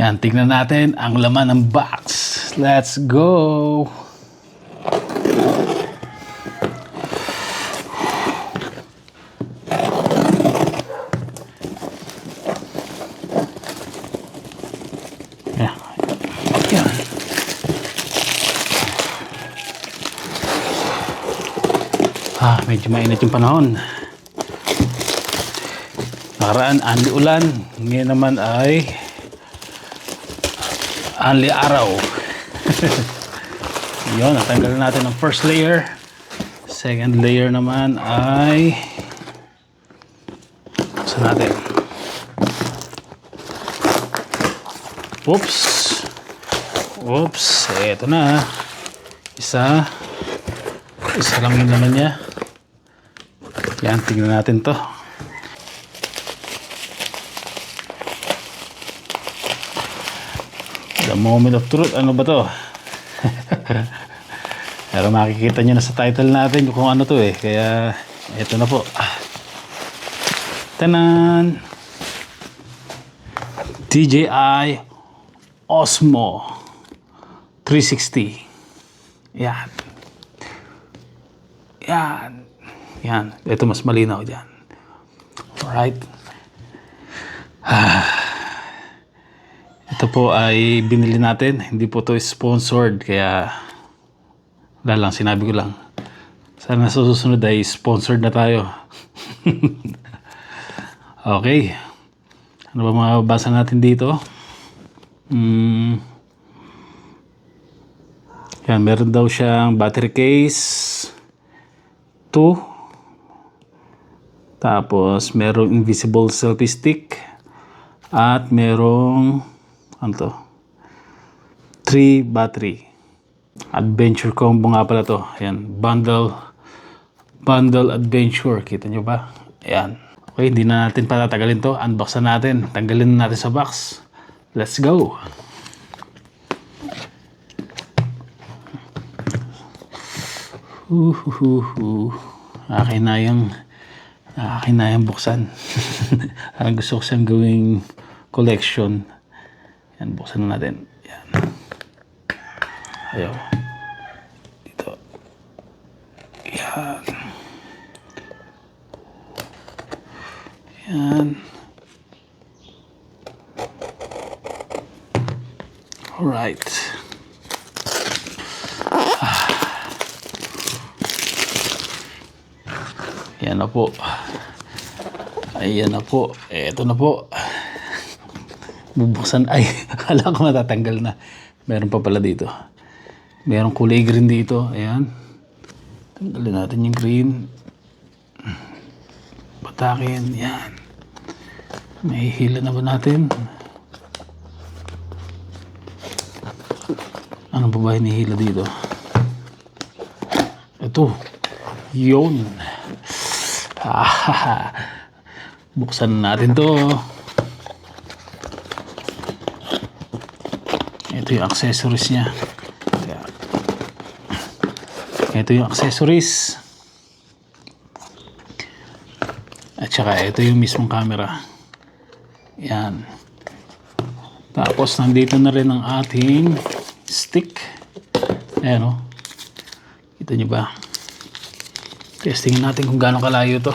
Yan, tignan natin ang laman ng box. Let's go! Yan. Yan. Medyo mainit yung panahon. Nakaraan, anli ulan. Ngayon naman ay anli araw. Yun, natanggal natin ang first layer. Second layer naman ay saan natin? Oops. Oops. Eto na. Isa lang yun naman niya. Yan, tingnan natin to. The moment of truth. Ano ba to? Pero makikita nyo na sa title natin kung ano to eh. Kaya, ito na po. Tanan! DJI Osmo 360. Yan. Yan. Yan. Ito mas malinaw dyan. Alright. Ito po ay binili natin. Hindi po to sponsored. Kaya wala lang. Sinabi ko lang. Sana sa susunod ay sponsored na tayo. Okay. Ano ba mababasa natin dito? Yan. Meron daw siyang battery case. 2. Tapos merong invisible selfie stick at merong ano to? 3 battery. Adventure combo nga pala to. Ayan, bundle adventure. Kita nyo ba? Ayan. Okay, hindi na natin patatagalin to. Unbox na natin. Tanggalin na natin sa box. Let's go. Akin na yung buksan. Gusto ko siyang gawing collection. Yan, buksan na natin. Yan. Ayaw. Dito. Yan. Yan. Alright. Yan na po. Ayan na po. Eto na po. Bubuksan. Ay, akala ko matatanggal na. Meron pa pala dito. Merong kulay green dito. Ayan. Tanggalin natin yung green. Batakin. Yan. May hila na ba natin? Ano pa ba hinihila dito? Ito. Yun. Buksan natin to. Ito yung accessories niya. Ito yung accessories. At saka ito yung mismong camera. Yan. Tapos nandito na rin ang ating stick. Ayan o. Kita nyo ba? Testingin natin kung gaano kalayo to.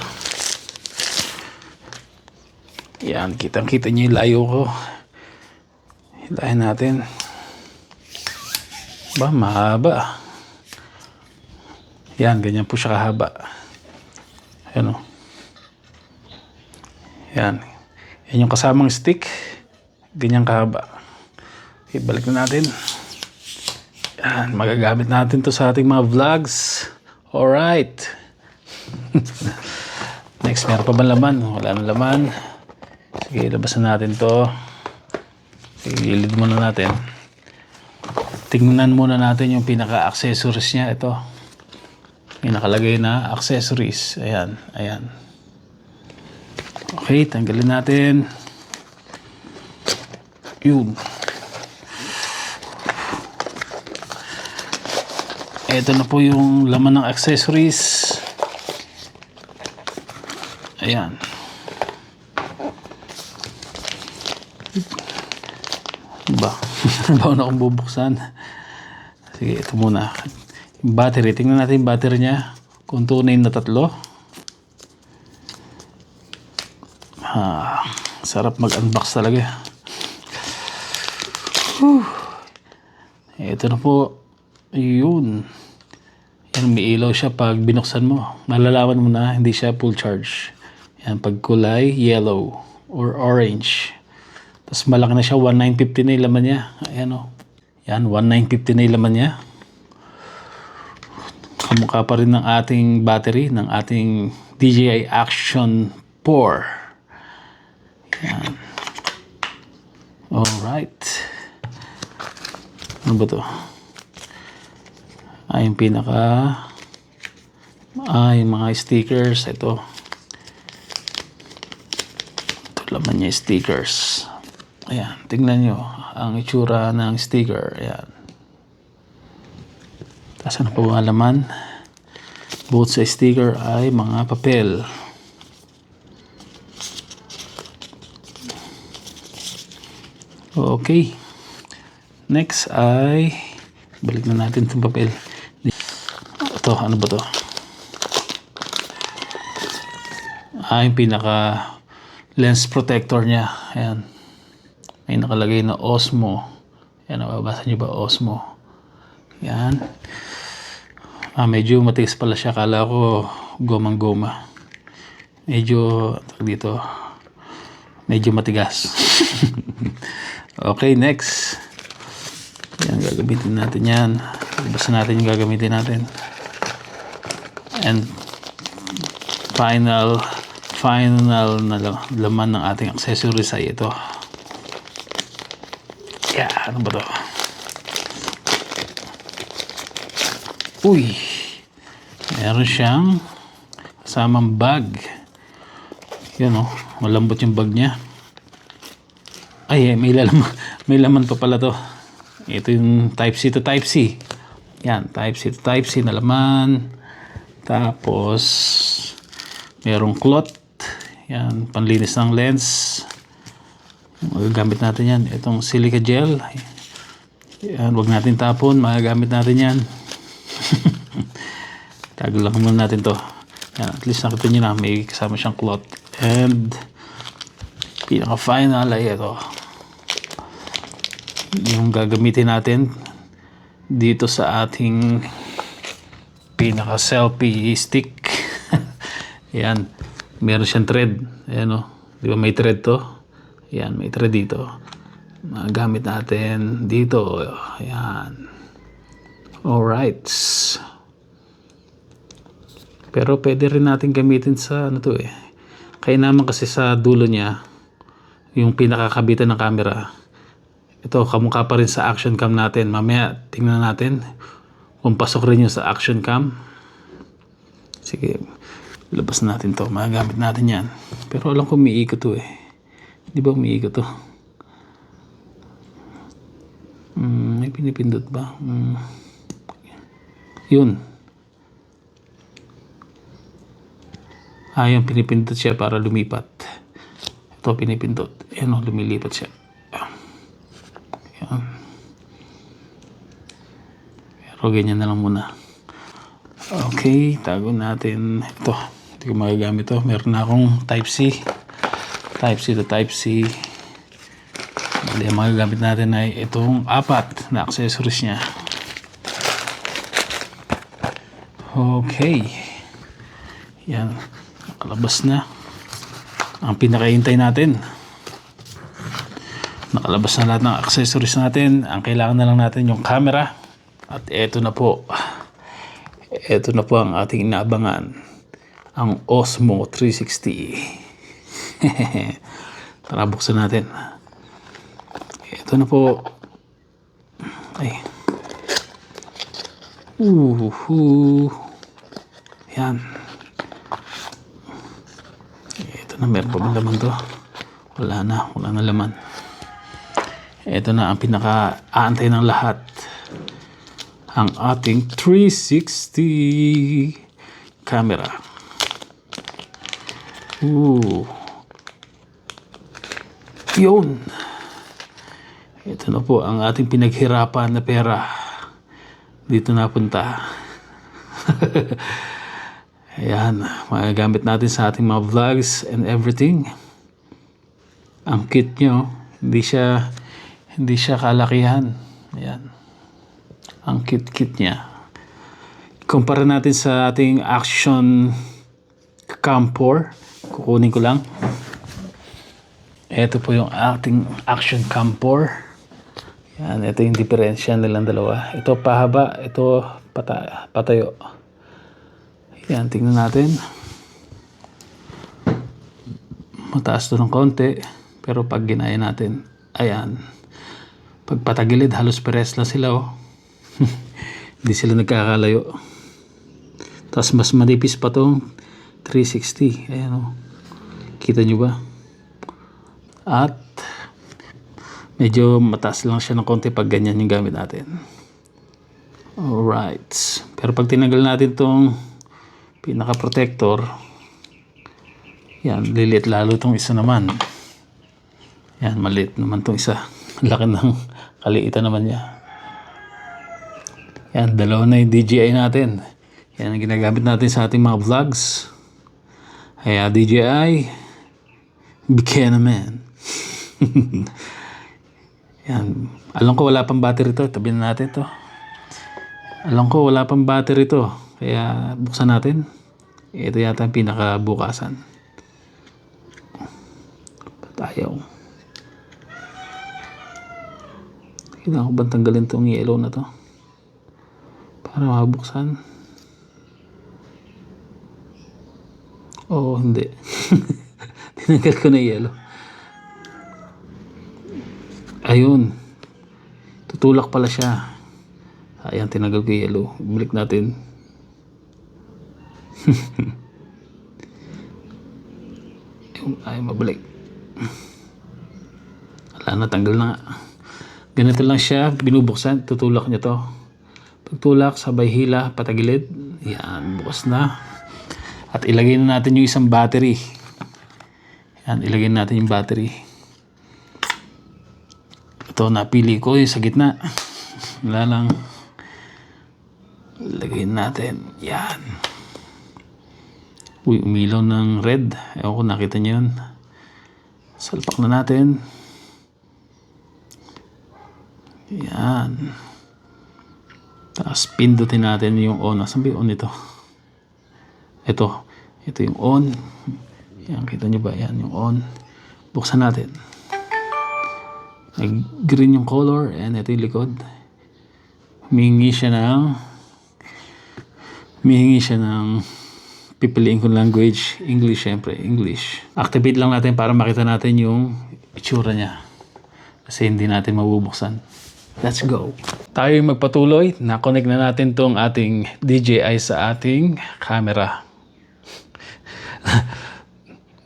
Yan, kitang-kita nyo yung layo ko. Hilahin natin. Ba, mahaba. Yan, ganyan po siya kahaba. Ayan o. Yan. Yan yung kasamang stick. Ganyan kahaba. Okay, balik na natin. Yan, magagamit natin to sa ating mga vlogs. Alright. Next, meron pa ba laman? Wala na laman. Sige, labasan natin to. Ilid muna natin. Tingnan muna natin yung pinaka-accessories niya. Ito. Yung nakalagay na accessories. Ayan, ayan. Okay, tanggalin natin. Yun. Ito na po yung laman ng accessories. Ayan. Bago na akong bubuksan. Sige, ito muna. Yung battery. Tingnan natin yung battery niya. Kung tunay na 3. Sarap mag-unbox talaga. Ito na po. Yun. Yan, may ilaw siya pag binuksan mo. Malalaman mo na hindi siya full charge. Yan, pag kulay yellow or orange. Tapos malaki na siya, 1950 na yung laman niya. Ayan o. Yan, 1950 na yung laman niya. Kamukha pa rin ng ating battery, ng ating DJI Action 4. Yan. Alright. Ano ba to? Yung pinaka yung mga stickers. Ito laman niya, stickers. Ayan, tingnan nyo ang itsura ng sticker. Ayan. Tapos ano pa ba laman? Both sa sticker ay mga papel. Okay. Next ay balik na natin itong papel. Ito, ano ba to? Yung pinaka lens protector niya. Ayan. May nakalagay na Osmo. Ayan, nababasa niyo ba? Osmo. Ayan. Medyo matigas pala siya. Kala ko gomang-goma. Medyo dito. Medyo matigas. Okay, next. Yan, gagamitin natin yan. Basta natin yung gagamitin natin. And final na laman ng ating accessories ay ito. Ano ba to? Uy! Meron siyang kasamang bag. Yan o. Malambot yung bag niya. Ay, may laman pa pala to. Ito yung Type C to Type C. Yan, Type C to Type C na laman. Tapos merong cloth. Yan, panlinis ng lens. Magagamit natin yan. Itong silica gel. Yan, wag natin tapon. Magagamit natin yan. Tago lang muna natin to. Yan, at least nakita nyo na may kasama siyang cloth. And pinaka final ay ito. Yung gagamitin natin dito sa ating pinaka selfie stick. Yan. Meron siyang thread. Ayan o. Di ba may thread to? Ayan, may thread dito. Magamit natin dito. Ayan. Alright. Pero pwede rin natin gamitin sa ano to eh. Kaya naman kasi sa dulo niya, yung pinakakabitan ng camera. Ito, kamukha pa rin sa action cam natin. Mamaya, tingnan natin kung pasok rin yung sa action cam. Sige, labas natin to. Magagamit natin yan. Pero alam ko umiikot to eh. Di ba umiikot to? May pinipindot ba? Yun. Yung pinipindot siya para lumipat. Ito pinipindot. Ayan o, lumilipat siya. Ayan. Pero ganyan na lang muna. Okay, tago natin. Ito, hindi ko magagamit to. Meron na akong Type C. Type C to Type C. Bali, ang magagamit natin ay itong 4 na accessories niya. Okay. Yan. Nakalabas na. Ang pinakahintay natin. Nakalabas na lahat ng accessories natin. Ang kailangan na lang natin yung camera. At eto na po. Eto na po ang ating inaabangan. Ang Osmo 360. Tara, buksan natin. Ito na po. Ay. Yan. Ito na, meron pa ba laman to? Wala na laman. Ito na ang pinaka-aantay ng lahat. Ang ating 360 camera. Yun. Ito na po ang ating pinaghirapan na pera. Dito napunta. Ayan, magagamit natin sa ating mga vlogs and everything. Ang cute nyo, hindi siya kalakihan. Ayan. Ang cute niya. Kumpara natin sa ating Action Cam 4. Kukunin ko lang. Ito po yung ating Action Cam 4. Yan, ito yung diferensya nilang dalawa. Ito pahaba, ito patayo. Yan, tingnan natin. Mataas to ng konti, pero pag ginaya natin, ayan. Pag patagilid, halos pares na sila, oh. Hindi sila nagkakalayo. Tapos mas manipis pa tong 360. Ayan, oh. Kita nyo ba? At medyo mataas lang siya ng konti pag ganyan yung gamit natin. Alright. Pero pag tinanggal natin tong pinaka-protector, yan, liliit lalo tong isa naman. Yan, maliit naman tong isa. Laki ng kaliitan naman niya. Yan, dalawa na yung DJI natin. Yan ang ginagamit natin sa ating mga vlogs. Kaya DJI, became a man. Yan. Alam ko wala pang battery to. Tabi na natin to. Alam ko wala pang battery to. Kaya buksan natin. Ito yata ang pinakabukasan. Ayaw. Kailangan ko bang tanggalin itong yellow na to para mabuksan? Oo, hindi. Tinanggal ko na yellow. Ayun. Tutulak pala siya. Ayan, tinanggal ko yellow. Balik natin. Ay, mabalik. Wala na, tanggal na nga. Ganito lang siya, binubuksan, tutulak niya to. Pagtulak, sabay hila, patagilid. Yan, bukas na. At ilagay na natin yung isang battery. Yan, ilagay natin yung battery. Ito, napili ko yung sa gitna. Wala lang. Ilagay natin. Yan. Uy, umilaw ng red. Ewan ko, nakita nyo yun. Salpak na natin. Yan. Tapos pindutin natin yung on. Saan ba yung on ito? Ito yung on. Yan, kita nyo ba? Yan yung on. Buksan natin. Green yung color. And ito yung likod. Humihingi siya ng pipiliin kong language. English, syempre. English. Activate lang natin para makita natin yung itsura niya. Kasi hindi natin mabubuksan. Let's go. Tayo magpatuloy. Na-connect na natin tong ating DJI sa ating camera.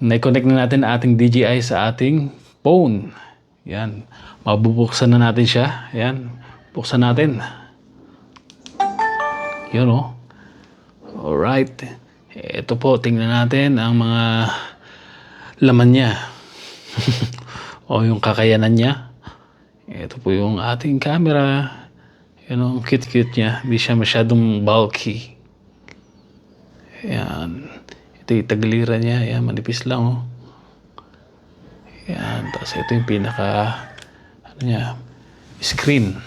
Na-connect na natin ating DJI sa ating phone. Yan. Mabubuksan na natin siya. Yan. Buksan natin. Yun, oh. Alright. Ito po, tingnan natin ang mga laman niya. O yung kakayanan niya. Ito po yung ating camera. Yun ang cute niya. Hindi siya masyadong bulky. Ayan. Ito yung tagiliran niya. Ayan, manipis lang, oh. Ayan. Tapos ito yung pinaka screen.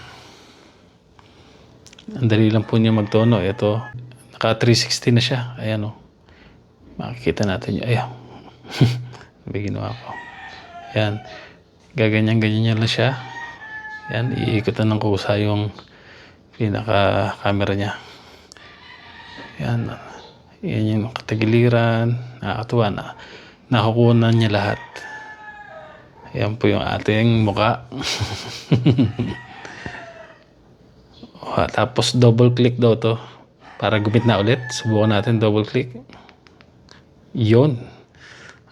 Ang dali lang po niya magtono. Ito, naka 360 na siya. Ayan, oh. Makikita natin yun. Ayan. May ginawa ko. Ayan. Gaganyan-ganyan lang siya. Yan, iikutan ng kusa yung pinaka-camera niya. Yan. Yan yung katagiliran. Nakakatuwa na. Nakukuha na niya lahat. Yan po yung ating muka. Tapos double click daw to. Para gumit na ulit. Subukan natin double click. Yun.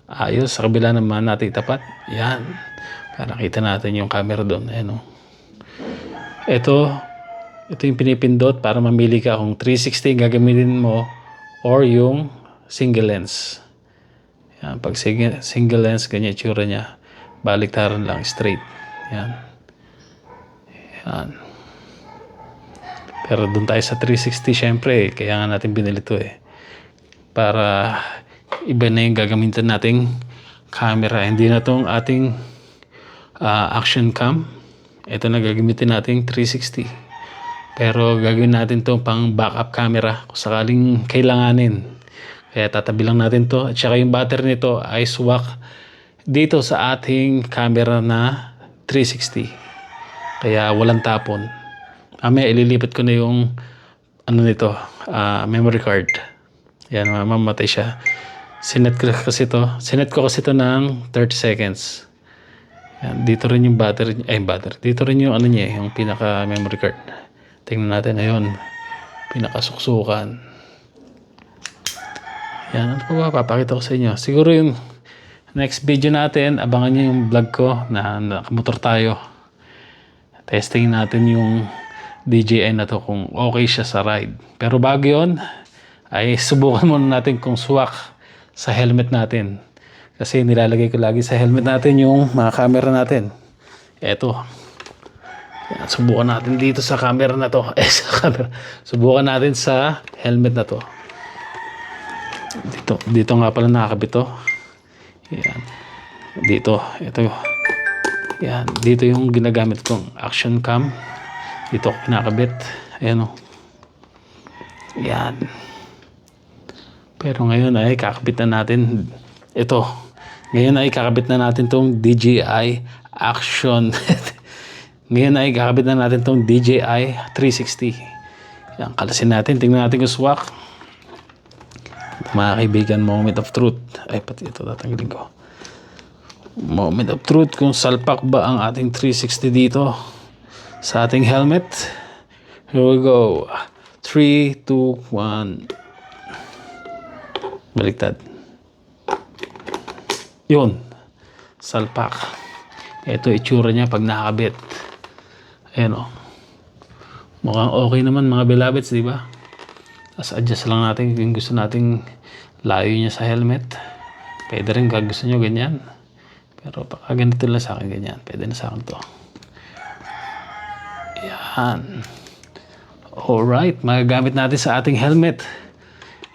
Ayos. Sa kabila naman natin itapat. Yan. Para kita natin yung camera doon. Ayan, oh. Ito yung pinipindot para mamili ka kung 360 gagamitin mo or yung single lens. Yan, pag single lens, ganyan yung tsura niya. Baliktaran lang, straight. Yan. Yan. Pero doon tayo sa 360 syempre, kaya nga natin binili to para iba na yung gagamitin nating camera. Hindi na tong ating action cam. Ito na gagamitin nating 360. Pero gagawin natin to pang backup camera kung sakaling kailanganin. Kaya tatabi lang natin to. At saka yung battery nito ay swak dito sa ating camera na 360. Kaya walang tapon. Mamaya ililipat ko na yung nito, memory card. Yan, mamamatay siya. Sinet ko kasi to ng 30 seconds. Yan, dito rin yung battery. Dito rin yung yung pinaka memory card. Tingnan natin ayun. Pinakasuksukan. Yan, ano pa ba papakita ko sa inyo? Siguro yung next video natin, abangan nyo yung vlog ko na nakamotor tayo. Testing natin yung DJI na to kung okay siya sa ride. Pero bago yun, ay subukan muna natin kung swak sa helmet natin. Kasi nilalagay ko lagi sa helmet natin yung mga camera natin. Eto. Yan, subukan natin dito sa camera na to. Subukan natin sa helmet na to. Dito nga pala nakakabit to. Yan. Dito. Ito. Yan. Dito yung ginagamit kong action cam. Dito ako pinakabit. Ayan o. Yan. Pero ngayon ay kakabit na natin ito. Ngayon ay kakabit na natin tong DJI Action. Ngayon ay kakabit na natin tong DJI 360. Yan. Kalasin natin. Tingnan natin kung swak. Mga kaibigan, moment of truth. Ay, pati ito tatanggalin ko. Moment of truth kung salpak ba ang ating 360 dito sa ating helmet. Here we go. 3, 2, 1. Baliktad. Yun. Salpak. Ito itsura niya pag nakakabit. Ayan o. Mukhang okay naman mga beloveds, di ba? Tapos adjust lang natin kung gusto nating layo niya sa helmet. Pwede rin kung gusto nyo ganyan. Pero baka ganito lang sa akin ganyan. Pwede na sa akin to. Yan. Alright. Magagamit natin sa ating helmet.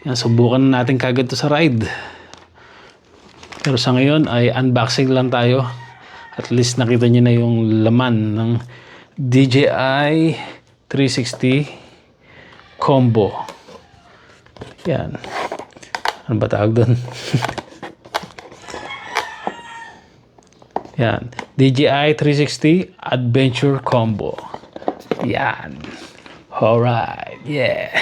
Yan. Subukan natin kagad to sa ride. Pero sa ngayon ay unboxing lang tayo. At least nakita nyo na yung laman ng DJI 360 combo. Yan. Ano ba tawag doon? Yan. DJI 360 Adventure Combo. Yan. Alright. Yeah.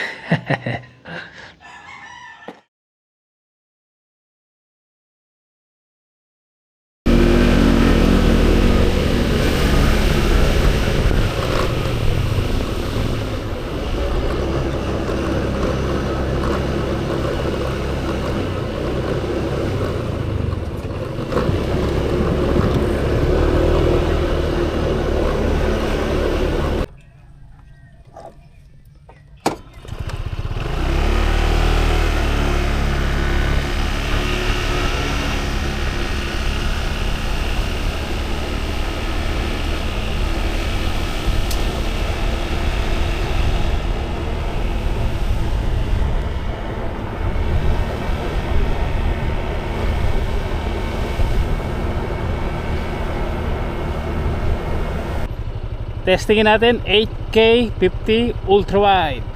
Testingin natin 8K 50 ultra wide.